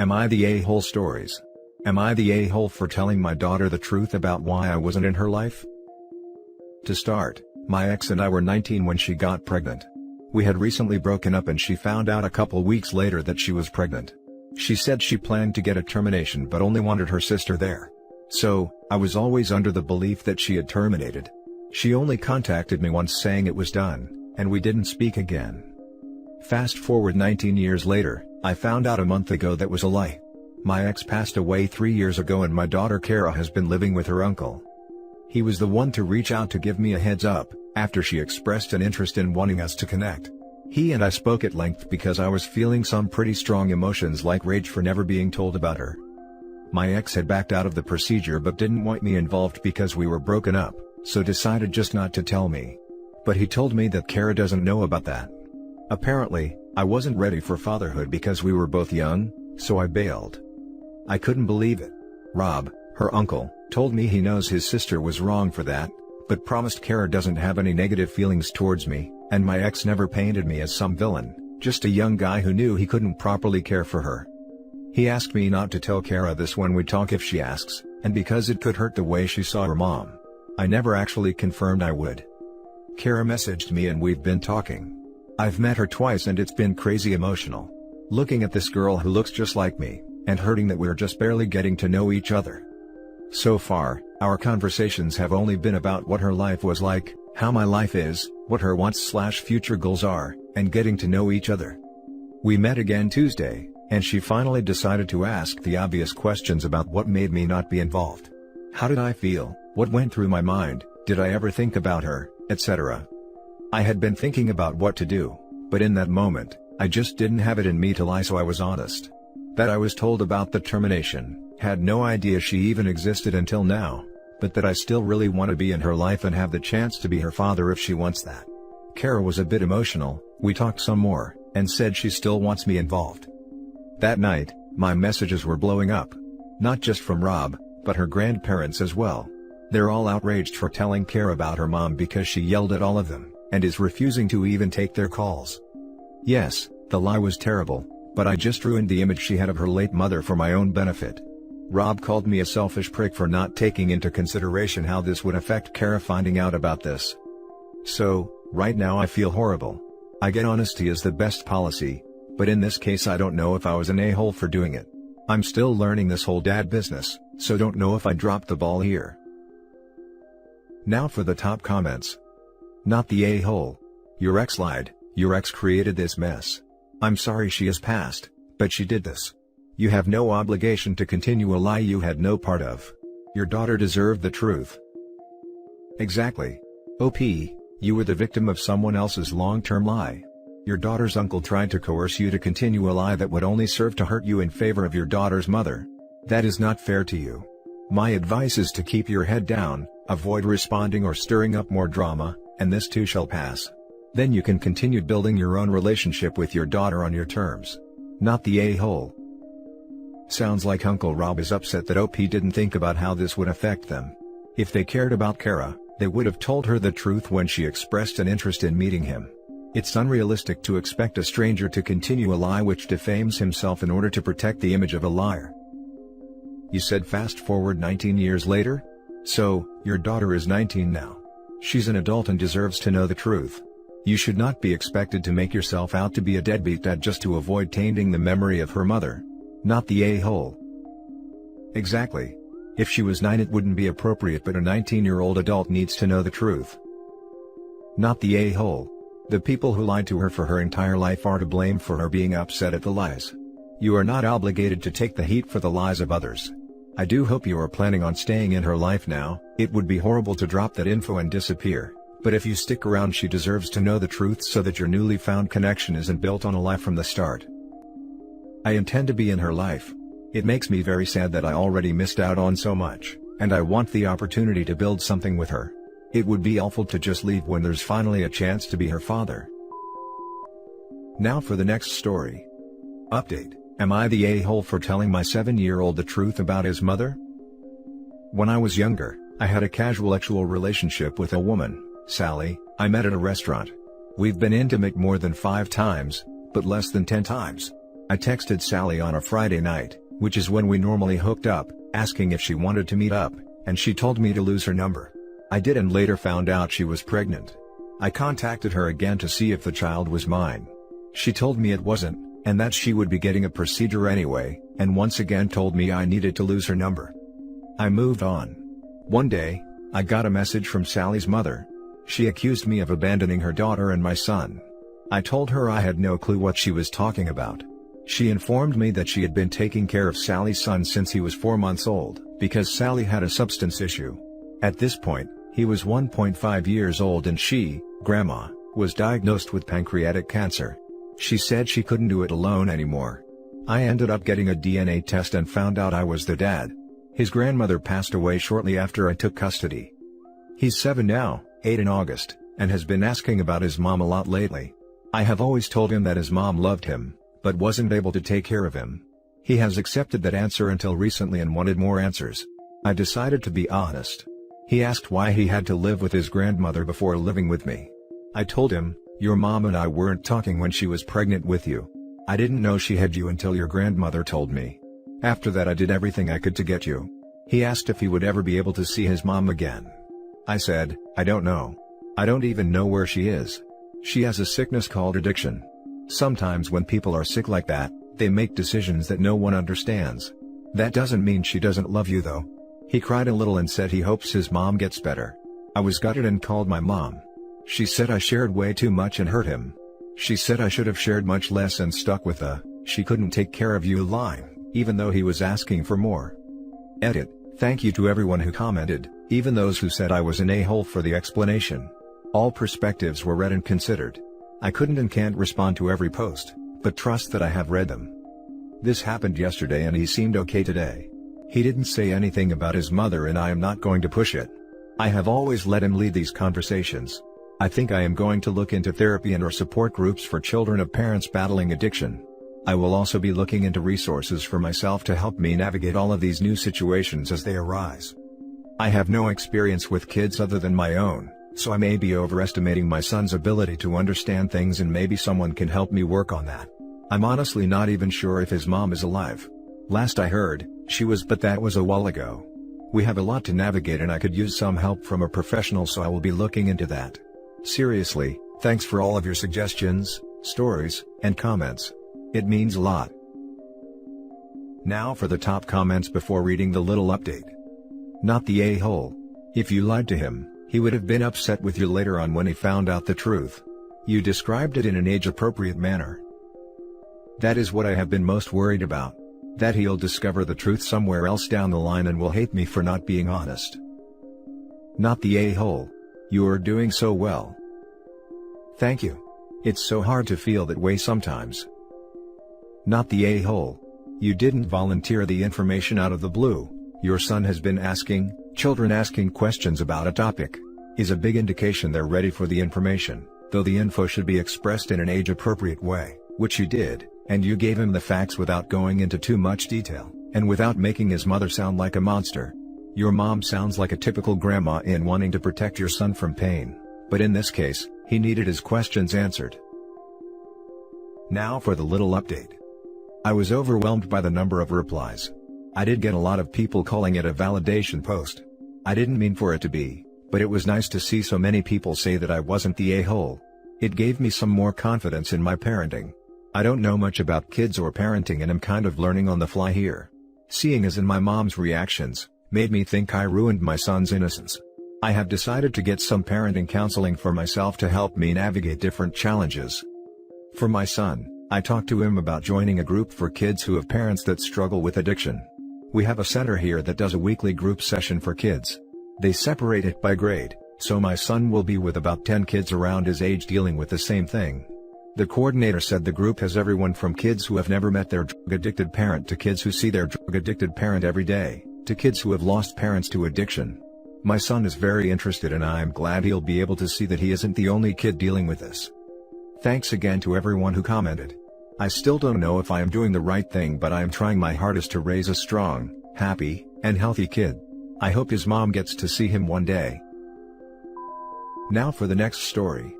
Am I the a-hole stories? Am I the a-hole for telling my daughter the truth about why I wasn't in her life? To start, my ex and I were 19 when she got pregnant. We had recently broken up and she found out a couple weeks later that she was pregnant. She said she planned to get a termination but only wanted her sister there. So, I was always under the belief that she had terminated. She only contacted me once saying it was done, and we didn't speak again. Fast forward 19 years later, I found out a month ago that was a lie. My ex passed away 3 years ago and my daughter Kara has been living with her uncle. He was the one to reach out to give me a heads up, after she expressed an interest in wanting us to connect. He and I spoke at length because I was feeling some pretty strong emotions like rage for never being told about her. My ex had backed out of the procedure but didn't want me involved because we were broken up, so decided just not to tell me. But he told me that Kara doesn't know about that. Apparently, I wasn't ready for fatherhood because we were both young, so I bailed. I couldn't believe it. Rob, her uncle, told me he knows his sister was wrong for that, but promised Kara doesn't have any negative feelings towards me, and my ex never painted me as some villain, just a young guy who knew he couldn't properly care for her. He asked me not to tell Kara this when we talk if she asks, and because it could hurt the way she saw her mom. I never actually confirmed I would. Kara messaged me and we've been talking. I've met her twice and it's been crazy emotional. Looking at this girl who looks just like me, and hurting that we're just barely getting to know each other. So far, our conversations have only been about what her life was like, how my life is, what her wants/future goals are, and getting to know each other. We met again Tuesday, and she finally decided to ask the obvious questions about what made me not be involved. How did I feel, what went through my mind, did I ever think about her, etc. I had been thinking about what to do, but in that moment, I just didn't have it in me to lie, so I was honest. That I was told about the termination, had no idea she even existed until now, but that I still really want to be in her life and have the chance to be her father if she wants that. Kara was a bit emotional, we talked some more, and said she still wants me involved. That night, my messages were blowing up. Not just from Rob, but her grandparents as well. They're all outraged for telling Kara about her mom because she yelled at all of them, and is refusing to even take their calls. Yes, the lie was terrible, but I just ruined the image she had of her late mother for my own benefit. Rob called me a selfish prick for not taking into consideration how this would affect Kara finding out about this. So, right now I feel horrible. I get honesty is the best policy, but in this case I don't know if I was an a-hole for doing it. I'm still learning this whole dad business, so don't know if I dropped the ball here. Now for the top comments. Not the a-hole. Your ex lied, your ex created this mess. I'm sorry she has passed, but she did this. You have no obligation to continue a lie you had no part of. Your daughter deserved the truth. Exactly. OP, you were the victim of someone else's long-term lie. Your daughter's uncle tried to coerce you to continue a lie that would only serve to hurt you in favor of your daughter's mother. That is not fair to you. My advice is to keep your head down, avoid responding or stirring up more drama, and this too shall pass. Then you can continue building your own relationship with your daughter on your terms. Not the a-hole. Sounds like Uncle Rob is upset that OP didn't think about how this would affect them. If they cared about Kara, they would have told her the truth when she expressed an interest in meeting him. It's unrealistic to expect a stranger to continue a lie which defames himself in order to protect the image of a liar. You said fast forward 19 years later? So, your daughter is 19 now. She's an adult and deserves to know the truth. You should not be expected to make yourself out to be a deadbeat dad just to avoid tainting the memory of her mother. Not the a-hole. Exactly. If she was 9 it wouldn't be appropriate, but a 19-year-old adult needs to know the truth. Not the a-hole. The people who lied to her for her entire life are to blame for her being upset at the lies. You are not obligated to take the heat for the lies of others. I do hope you are planning on staying in her life now. It would be horrible to drop that info and disappear, but if you stick around she deserves to know the truth so that your newly found connection isn't built on a lie from the start. I intend to be in her life. It makes me very sad that I already missed out on so much, and I want the opportunity to build something with her. It would be awful to just leave when there's finally a chance to be her father. Now for the next story. Update: am I the a-hole for telling my 7-year-old the truth about his mother? When I was younger, I had a casual sexual relationship with a woman, Sally, I met at a restaurant. We've been intimate more than 5 times, but less than 10 times. I texted Sally on a Friday night, which is when we normally hooked up, asking if she wanted to meet up, and she told me to lose her number. I did, and later found out she was pregnant. I contacted her again to see if the child was mine. She told me it wasn't, and that she would be getting a procedure anyway, and once again told me I needed to lose her number. I moved on. One day, I got a message from Sally's mother. She accused me of abandoning her daughter and my son. I told her I had no clue what she was talking about. She informed me that she had been taking care of Sally's son since he was 4 months old, because Sally had a substance issue. At this point, he was 1.5 years old and she, Grandma, was diagnosed with pancreatic cancer. She said she couldn't do it alone anymore. I ended up getting a DNA test and found out I was the dad. His grandmother passed away shortly after I took custody. He's 7 now, 8 in August, and has been asking about his mom a lot lately. I have always told him that his mom loved him, but wasn't able to take care of him. He has accepted that answer until recently and wanted more answers. I decided to be honest. He asked why he had to live with his grandmother before living with me. I told him, "Your mom and I weren't talking when she was pregnant with you. I didn't know she had you until your grandmother told me. After that I did everything I could to get you." He asked if he would ever be able to see his mom again. I said, "I don't know. I don't even know where she is. She has a sickness called addiction. Sometimes when people are sick like that, they make decisions that no one understands. That doesn't mean she doesn't love you though." He cried a little and said he hopes his mom gets better. I was gutted and called my mom. She said I shared way too much and hurt him. She said I should have shared much less and stuck with the "she couldn't take care of you" line, even though he was asking for more. Edit. Thank you to everyone who commented, even those who said I was an a-hole for the explanation. All perspectives were read and considered. I couldn't and can't respond to every post, but trust that I have read them. This happened yesterday and he seemed okay today. He didn't say anything about his mother and I am not going to push it. I have always let him lead these conversations. I think I am going to look into therapy and/or support groups for children of parents battling addiction. I will also be looking into resources for myself to help me navigate all of these new situations as they arise. I have no experience with kids other than my own, so I may be overestimating my son's ability to understand things and maybe someone can help me work on that. I'm honestly not even sure if his mom is alive. Last I heard, she was, but that was a while ago. We have a lot to navigate and I could use some help from a professional, so I will be looking into that. Seriously, thanks for all of your suggestions, stories, and comments. It means a lot. Now for the top comments before reading the little update. Not the a-hole. If you lied to him, he would have been upset with you later on when he found out the truth. You described it in an age-appropriate manner. That is what I have been most worried about. That he'll discover the truth somewhere else down the line and will hate me for not being honest. Not the a-hole. You are doing so well. Thank you. It's so hard to feel that way sometimes. Not the a-hole. You didn't volunteer the information out of the blue. Your son has been asking, children asking questions about a topic, is a big indication they're ready for the information, though the info should be expressed in an age-appropriate way, which you did, and you gave him the facts without going into too much detail, and without making his mother sound like a monster. Your mom sounds like a typical grandma in wanting to protect your son from pain, but in this case, he needed his questions answered. Now for the little update. I was overwhelmed by the number of replies. I did get a lot of people calling it a validation post. I didn't mean for it to be, but it was nice to see so many people say that I wasn't the a-hole. It gave me some more confidence in my parenting. I don't know much about kids or parenting and am kind of learning on the fly here. Seeing as in my mom's reactions, made me think I ruined my son's innocence. I have decided to get some parenting counseling for myself to help me navigate different challenges. For my son, I talked to him about joining a group for kids who have parents that struggle with addiction. We have a center here that does a weekly group session for kids. They separate it by grade, so my son will be with about 10 kids around his age dealing with the same thing. The coordinator said the group has everyone from kids who have never met their drug-addicted parent to kids who see their drug-addicted parent every day, to kids who have lost parents to addiction. My son is very interested and I am glad he'll be able to see that he isn't the only kid dealing with this. Thanks again to everyone who commented. I still don't know if I am doing the right thing, but I am trying my hardest to raise a strong, happy, and healthy kid. I hope his mom gets to see him one day. Now for the next story.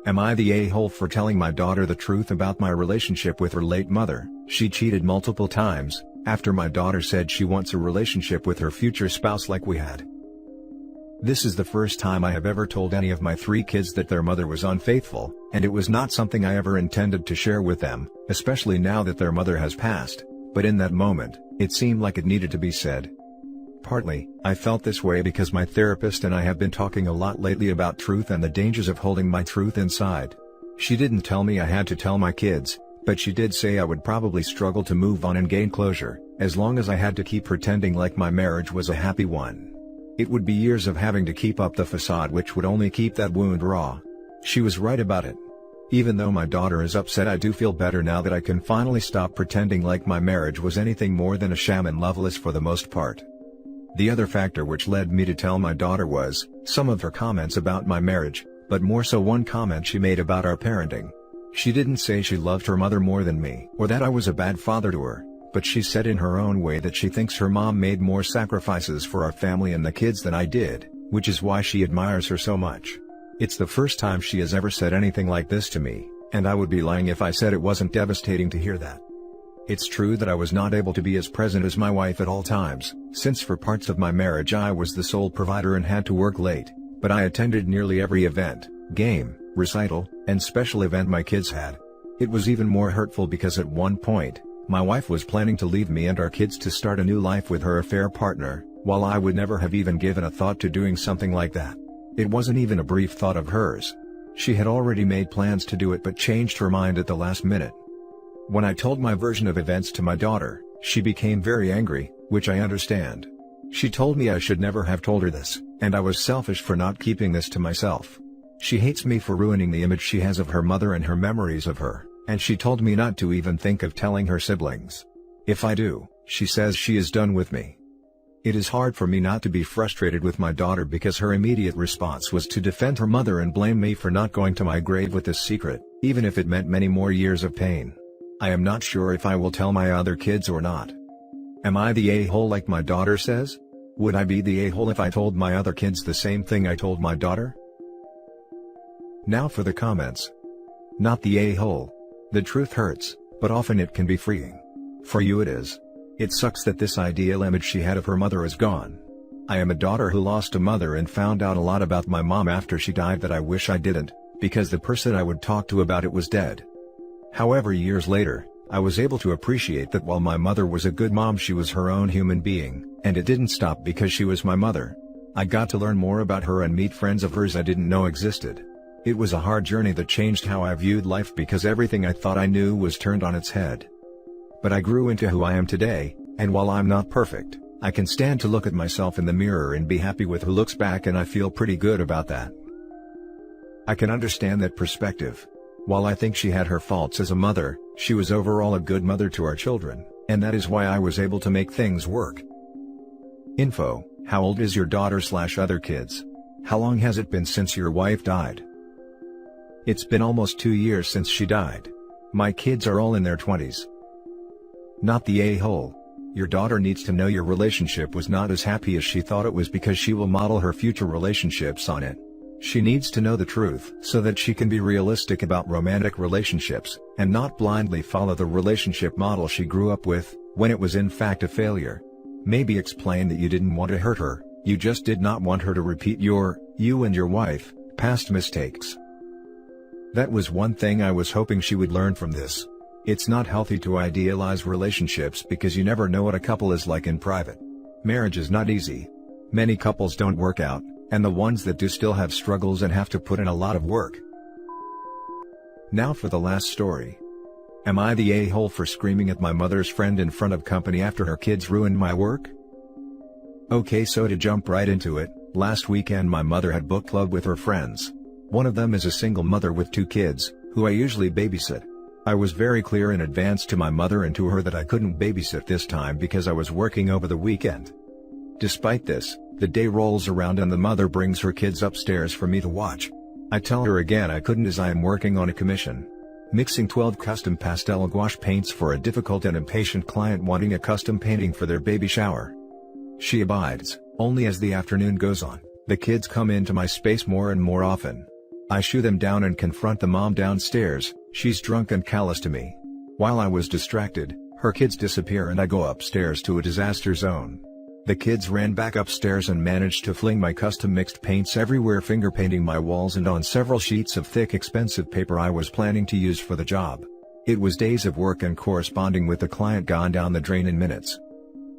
Am I the a-hole for telling my daughter the truth about my relationship with her late mother? She cheated multiple times, after my daughter said she wants a relationship with her future spouse like we had. This is the first time I have ever told any of my 3 kids that their mother was unfaithful, and it was not something I ever intended to share with them, especially now that their mother has passed, but in that moment, it seemed like it needed to be said. Partly, I felt this way because my therapist and I have been talking a lot lately about truth and the dangers of holding my truth inside. She didn't tell me I had to tell my kids, but she did say I would probably struggle to move on and gain closure, as long as I had to keep pretending like my marriage was a happy one. It would be years of having to keep up the facade which would only keep that wound raw. She was right about it. Even though my daughter is upset, I do feel better now that I can finally stop pretending like my marriage was anything more than a sham and loveless for the most part. The other factor which led me to tell my daughter was some of her comments about my marriage, but more so one comment she made about our parenting. She didn't say she loved her mother more than me, or that I was a bad father to her, but she said in her own way that she thinks her mom made more sacrifices for our family and the kids than I did, which is why she admires her so much. It's the first time she has ever said anything like this to me, and I would be lying if I said it wasn't devastating to hear that. It's true that I was not able to be as present as my wife at all times, since for parts of my marriage I was the sole provider and had to work late, but I attended nearly every event, game, recital, and special event my kids had. It was even more hurtful because at one point, my wife was planning to leave me and our kids to start a new life with her affair partner, while I would never have even given a thought to doing something like that. It wasn't even a brief thought of hers. She had already made plans to do it but changed her mind at the last minute. When I told my version of events to my daughter, she became very angry, which I understand. She told me I should never have told her this, and I was selfish for not keeping this to myself. She hates me for ruining the image she has of her mother and her memories of her, and she told me not to even think of telling her siblings. If I do, she says she is done with me. It is hard for me not to be frustrated with my daughter because her immediate response was to defend her mother and blame me for not going to my grave with this secret, even if it meant many more years of pain. I am not sure if I will tell my other kids or not. Am I the a-hole like my daughter says? Would I be the a-hole if I told my other kids the same thing I told my daughter? Now for the comments. Not the a-hole. The truth hurts, but often it can be freeing. For you it is. It sucks that this ideal image she had of her mother is gone. I am a daughter who lost a mother and found out a lot about my mom after she died that I wish I didn't, because the person I would talk to about it was dead. However, years later, I was able to appreciate that while my mother was a good mom, she was her own human being, and it didn't stop because she was my mother. I got to learn more about her and meet friends of hers I didn't know existed. It was a hard journey that changed how I viewed life because everything I thought I knew was turned on its head. But I grew into who I am today, and while I'm not perfect, I can stand to look at myself in the mirror and be happy with who looks back, and I feel pretty good about that. I can understand that perspective. While I think she had her faults as a mother, she was overall a good mother to our children, and that is why I was able to make things work. Info: how old is your daughter/other kids? How long has it been since your wife died? It's been almost 2 years since she died. My kids are all in their 20s. Not the a-hole. Your daughter needs to know your relationship was not as happy as she thought it was because she will model her future relationships on it. She needs to know the truth so that she can be realistic about romantic relationships, and not blindly follow the relationship model she grew up with, when it was in fact a failure. Maybe explain that you didn't want to hurt her, you just did not want her to repeat you and your wife, past mistakes. That was one thing I was hoping she would learn from this. It's not healthy to idealize relationships because you never know what a couple is like in private. Marriage is not easy. Many couples don't work out, and the ones that do still have struggles and have to put in a lot of work. Now for the last story. Am I the a-hole for screaming at my mother's friend in front of company after her kids ruined my work? Okay, so to jump right into it, last weekend my mother had book club with her friends. One of them is a single mother with 2 kids, who I usually babysit. I was very clear in advance to my mother and to her that I couldn't babysit this time because I was working over the weekend. Despite this, the day rolls around and the mother brings her kids upstairs for me to watch. I tell her again I couldn't as I am working on a commission. Mixing 12 custom pastel gouache paints for a difficult and impatient client wanting a custom painting for their baby shower. She abides, only as the afternoon goes on, the kids come into my space more and more often. I shoo them down and confront the mom downstairs. She's drunk and callous to me. While I was distracted, her kids disappear and I go upstairs to a disaster zone. The kids ran back upstairs and managed to fling my custom mixed paints everywhere, finger painting my walls and on several sheets of thick expensive paper I was planning to use for the job. It was days of work and corresponding with the client gone down the drain in minutes.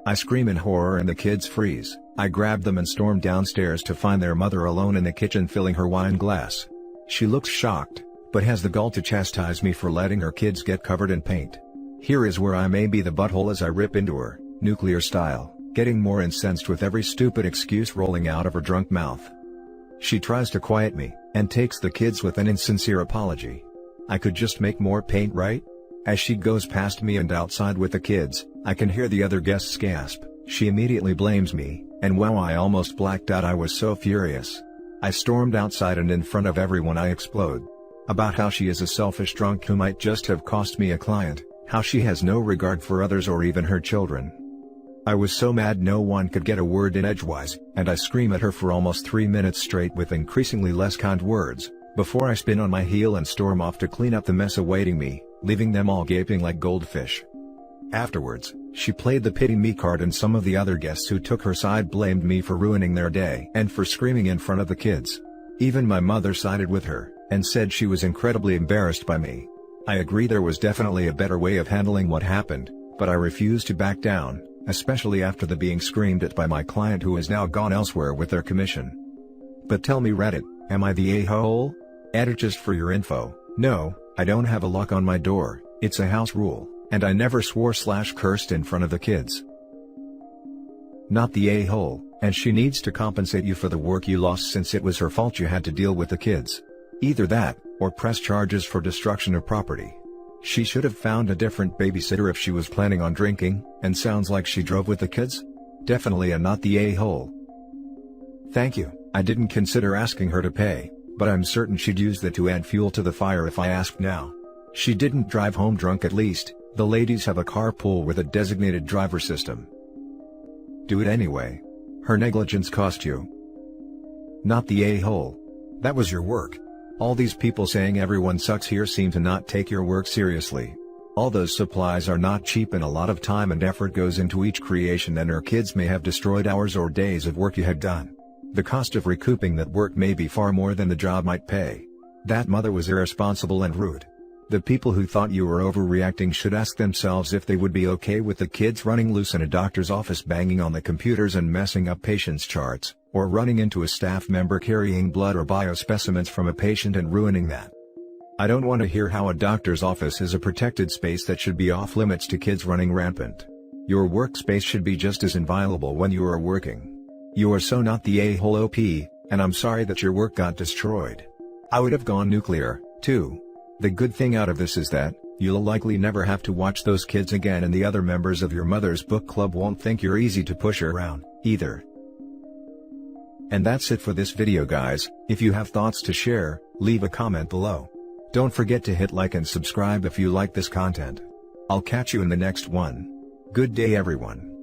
I scream in horror and the kids freeze. I grab them and storm downstairs to find their mother alone in the kitchen filling her wine glass. She looks shocked, but has the gall to chastise me for letting her kids get covered in paint. Here is where I may be the butthole as I rip into her, nuclear style, getting more incensed with every stupid excuse rolling out of her drunk mouth. She tries to quiet me, and takes the kids with an insincere apology. I could just make more paint, right? As she goes past me and outside with the kids, I can hear the other guests gasp. She immediately blames me, and wow, I almost blacked out. I was so furious. I stormed outside and in front of everyone I explode. About how she is a selfish drunk who might just have cost me a client, how she has no regard for others or even her children. I was so mad no one could get a word in edgewise, and I scream at her for almost 3 minutes straight with increasingly less kind words, before I spin on my heel and storm off to clean up the mess awaiting me, leaving them all gaping like goldfish. Afterwards, she played the pity me card and some of the other guests who took her side blamed me for ruining their day and for screaming in front of the kids. Even my mother sided with her, and said she was incredibly embarrassed by me. I agree there was definitely a better way of handling what happened, but I refused to back down, especially after the being screamed at by my client who has now gone elsewhere with their commission. But tell me Reddit, am I the a-hole? Edit just for your info, no, I don't have a lock on my door, it's a house rule, and I never swore/cursed in front of the kids. Not the a-hole, and she needs to compensate you for the work you lost since it was her fault you had to deal with the kids. Either that, or press charges for destruction of property. She should have found a different babysitter if she was planning on drinking, and sounds like she drove with the kids? Definitely a not the a-hole. Thank you, I didn't consider asking her to pay, but I'm certain she'd use that to add fuel to the fire if I asked now. She didn't drive home drunk at least, the ladies have a carpool with a designated driver system. Do it anyway. Her negligence cost you. Not the a-hole. That was your work. All these people saying everyone sucks here seem to not take your work seriously. All those supplies are not cheap and a lot of time and effort goes into each creation, and her kids may have destroyed hours or days of work you had done. The cost of recouping that work may be far more than the job might pay. That mother was irresponsible and rude. The people who thought you were overreacting should ask themselves if they would be okay with the kids running loose in a doctor's office banging on the computers and messing up patients' charts, or running into a staff member carrying blood or biospecimens from a patient and ruining that. I don't want to hear how a doctor's office is a protected space that should be off limits to kids running rampant. Your workspace should be just as inviolable when you are working. You are so not the a-hole OP, and I'm sorry that your work got destroyed. I would have gone nuclear, too. The good thing out of this is that, you'll likely never have to watch those kids again, and the other members of your mother's book club won't think you're easy to push around, either. And that's it for this video guys. If you have thoughts to share, leave a comment below. Don't forget to hit like and subscribe if you like this content. I'll catch you in the next one. Good day everyone.